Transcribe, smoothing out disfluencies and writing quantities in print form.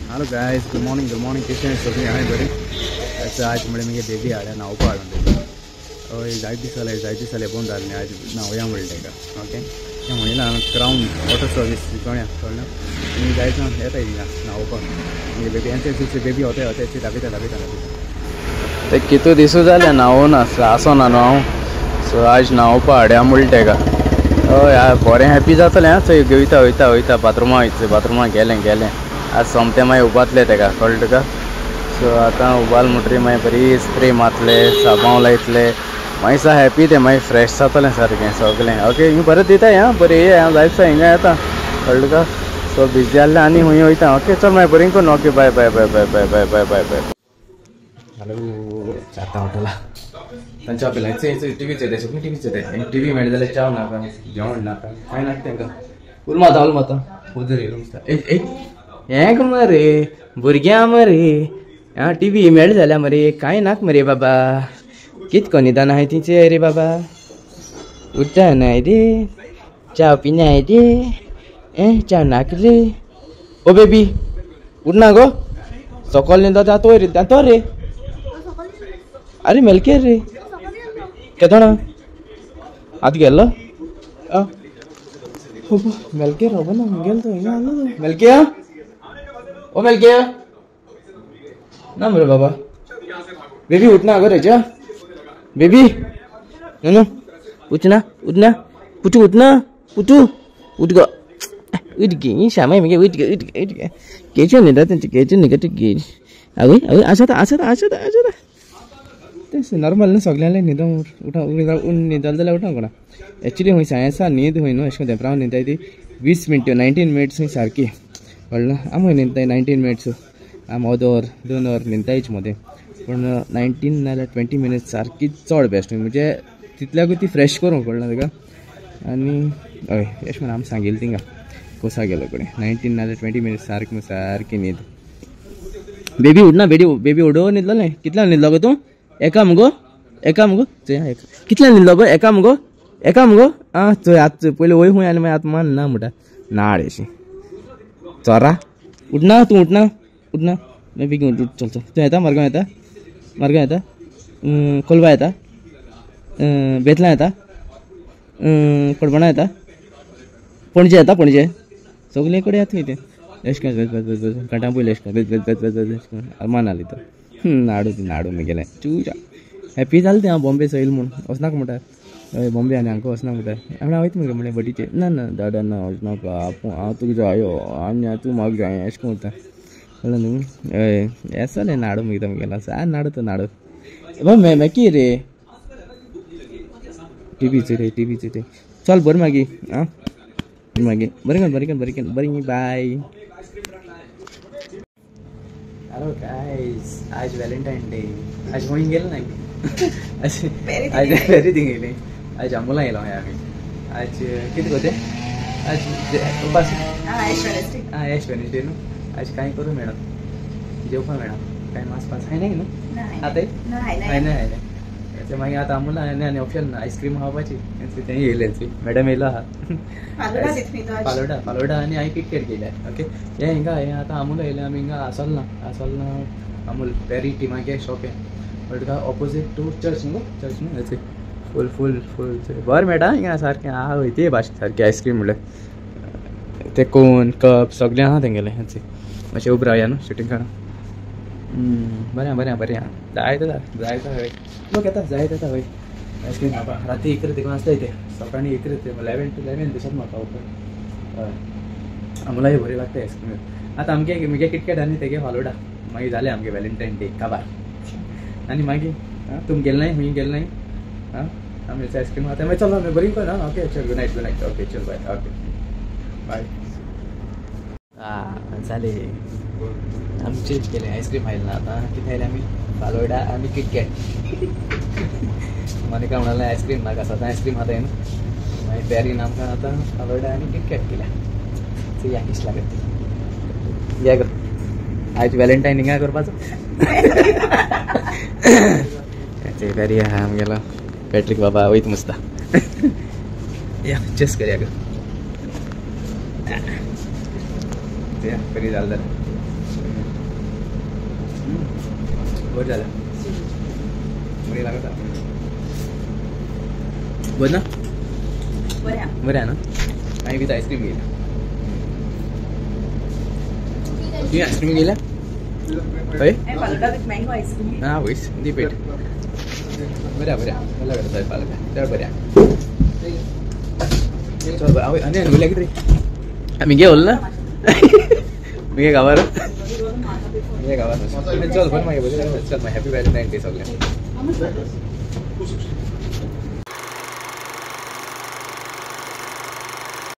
Hello guys, good morning. Christian is talking behind बरे. ऐसे आज मुझे मेरे बेबी आ रहा है ना ऊपर आ रहा है. और जायती साले बंद आ रहे हैं आज ना वया मिलटेगा. ओके. ये मुझे ना क्राउन ऑटो सर्विस कौन है? ये जायती ना ऐसा ही ना ऊपर. ये बेबी ऐसे बेबी होते ऐसे दाबी. ते कितो दिसू झाले ना हो ना असो ना नो. सो आज ना ऊपर आ रहा मिलटेगा. ओ यार बरे हॅपी जातले हां सो वयता बाथरूमा गेले आज सोमते मागीर उबातले तेका कळ्ळें तुका सो आतां उबाल म्हणटरी मागीर बरी स्प्रे मारतले साबांव लायतले मागीर सा हॅपी ते मागीर फ्रेश जातलें सारकें सगळें ओके हिंग परत दिता हां बरें ये हांव जायत हिंगा येता कळ्ळें तुका सो बिजी जाल्ले आनी हूंय वयता ओके चल मागीर बरें करून ओके बाय हॅलो चाता हॉटेला चा पिला टीवी चेते टीवी मेळ्ळी जाल्यार चाव नाका जेवण नाका कांय नाका तेंकां उलमाता उदर येयलो हें मरे भुरग्यां मरे आं टीवी मेळ जाल्या मरे कांय नाक मरे बाबा कितको निदान आहाय तिचे रे बाबा उठा नाय रे चाव पिनाय रे चाव नाक रे ओ बेबी उठ ना गो सकाळ निंदा जातो रे अरे मेलकेर रे केदोणा आत गेल्लो मेलकेर हबो ना गेल तो हिंगा आलो मेलकिया ओ मेलकिया ना मेरे बाबा बेबी उठना अगर है जा बेबी नो उठना पुटू उठ गो उठ गई शामा में उठ गए केचो नहीं रहते केचो नहीं करते गे अवे आशा तेच नॉर्मल ना सगळ्यांना न्हिद उठा न्हिदल जाल्यार उठा कोणा एक्चुअली हूँ सायन्सा न्हीद हूँ न्हू अशें तेंपराव न्हिदताय ती 20 मिनट्स हूँ सारकी कळ्ळें आम न्हिदताय 19 मिनट्स आम 2 वर न्हिदतायच मदें पूण 19 नाल्यार 20 मिनट्स सारकी चड बेस्ट म्हणजे तितल्याकूय ती फ्रेश करूं कळ्ळें तुका आनी हय अशें म्हणून आमी सांगिल्लें तिंगा कोसा गेलो कडेन 19 नाल्यार 20 मिनट्स सारकी न्हीद बेबी उठना बेबी उडोवन न्हिदलो कितल्याक न्हिदलो गो तूं एका मुगो कितल्याक न्हिदलो गो एका मुगो आं चोय आतां पयलीं वय खूंय आनी मागीर आतां मान ना म्हणटा नाड अशी चोरा उठना मागीर बेगीन उठ चल तूं येता मार्गांव येता कोलवा येता बेतलां येता कडबणा येता पणजे सगळे कडेन येता थंय तें अशें कांटा पयलें अशें मान आली तर नाडू मी गेलें चूच्या हॅपी जालें तें हांव बॉम्बे सैल म्हूण वचनाका म्हणटा हय बॉम्बे आनी हांगा वचना म्हणटा हांवें वयता मगे म्हणलें बटीचे ना दादा ना वचनाका हांव तुका जायो आनी तूं म्हाका जाय अशें करून वता कळ्ळें न्हू हय हें जालें नाडू मुगेता मुगेलो सा नाडू बाबा मेकी रे टीव्हीचे चल बरें मागीर आं मागीर बरें बाय हेलो गाइस आज वैलेंटाइन डे आज वहीं गेलो ना आज वेरी थिंग गेली आज अमोला येलो आमी आज कितें कोते आज बस ऐश वेनसडे न्हू आज कांय करूं मेळना जेवपा मेळना कांय मास हाय नाही न्हू आतां हाय मागीर आतां अमोला आनी ऑप्शन आयस्क्रीम खावपाची तें येयलें मॅडम येयलो आहा फालोडा आनी हांवें किटकेट केल्या ओके हे हिंगा हें आतां अमूल येयलें आमी हिंगा आसोलना अमूल पेरी टिमागे शॉप हें बट तुका ऑपोजीट टू चर्च न्हू फूल बरें मेळटा हिंगा सारकें आहा वय ते भाशेन सारकें आयस्क्रीम म्हणल्यार ते कोन कप सगळें आहा तेंगेलें मातशें उब रावया न्हू शुटींग काडून बरें आहा जायता हय लोक येता जायत हय आयस्क्रीम खावपा राती इकरा देखून आसता ते सकाळीं इकरा 11 to 11 दिसत म्हाका खावपाक हय आमलाय बरी लागता आयस्क्रीम आतां मुगे किटकेट आनी तेगे फालोडा मागीर जालें आमगे वॅलेंटायन डे काबार आनी मागीर तुमी गेल नाय हूंय गेल नाय आं आमी आयस्क्रीम खाता मागीर चल आमी बरी करून ओके चल गुड नायट ओके चल बाय जालें आमी चेंज केलें आयस्क्रीम खायलें ना आतां कितें खायलें आमी फालोडा आनी किटकेट मोनिका म्हणालें आयस्क्रीम नाका सदां आयस्क्रीम खाता न्हू मागीर पेरीन आमकां आतां फालोडा आनी किटकेट केल्या सो या किश लागत या आज वॅलेंटायन हिंगा करपाचो पेरी आहा आमगेलो पॅट्रीक बाबा वयत मुसता या चेस करया बरी जालें बरं झालं बरे लागत बरं ना बरं आहे ना आणि विथ आईस्क्रीम गेला तुम्ही आईस्क्रीम गेला होय हां होईस ती पेट बऱ्या मला करत आहे पालक तर बऱ्या चल बरं आणि बोलल्या की रे मी गे बोल ना मी काय गावावर गावात चल पण मागे चल मग हॅपी व्हॅलेंटाईन डे सगळ्या